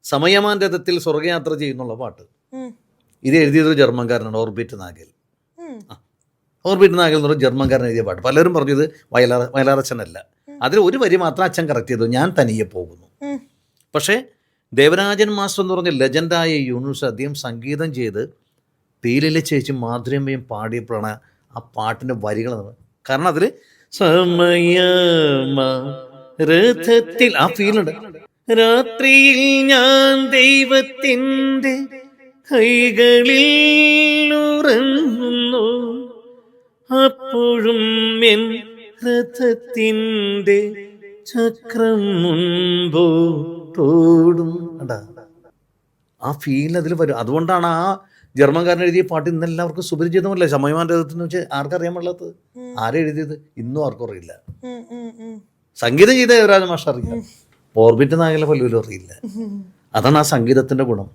സമയമാൻ രഥത്തിൽ സ്വർഗയാത്ര ചെയ്യുന്നുള്ള പാട്ട്. ഇത് എഴുതിയത് ജർമ്മൻകാരനാണ്, ഓർബിറ്റ് നാഗൽ. ഓർബിറ്റ് നാഗൽ എന്ന് പറഞ്ഞ ജർമ്മൻകാരൻ എഴുതിയ പാട്ട്. പലരും പറഞ്ഞു ഇത് വയലാറച്ചനല്ല. അതിൽ ഒരു വരി മാത്രം അച്ഛൻ കറക്റ്റ് ചെയ്തു, ഞാൻ തനിയെ പോകുന്നു. പക്ഷേ ദേവരാജൻ മാസ്റ്റർ എന്ന് പറഞ്ഞ ലെജൻഡായ യൂണിവേഴ്സ് അദ്ദേഹം സംഗീതം ചെയ്ത് പീലിലെ ചേച്ചി മാധുര്യമ്മയും പാടിയപ്പോഴാണ് ആ പാട്ടിൻ്റെ വരികൾ. കാരണം അതിൽ സമയത്തിൽ ആ ഫീലുണ്ട്. രാത്രിയിൽ ഞാൻ ദൈവത്തിൻ്റെ കൈകളിൽ ഉറങ്ങുന്നു, അപ്പോഴും എൻ രഥത്തിൻ്റെ ചക്രം മുൻപോട്ടോടും. ആ ഫീൽ അതിൽ വരും. അതുകൊണ്ടാണ് ആ ജർമ്മൻകാരൻ എഴുതിയ പാട്ട് ഇന്ന് എല്ലാവർക്കും സുപരിചിതമല്ലേ. സമയമാൻ രഥത്തിന് വെച്ച് ആർക്കറിയാൻ പാടില്ലാത്തത്? ആരെഴുതിയത് ഇന്നും ആർക്കും അറിയില്ല. സംഗീതം ചെയ്ത ദേവരാജ മാഷ് അറിയില്ല, ഓർബിറ്റ് നാഗലെ പലരും അറിയില്ല. അതാണ് ആ സംഗീതത്തിൻ്റെ ഗുണം.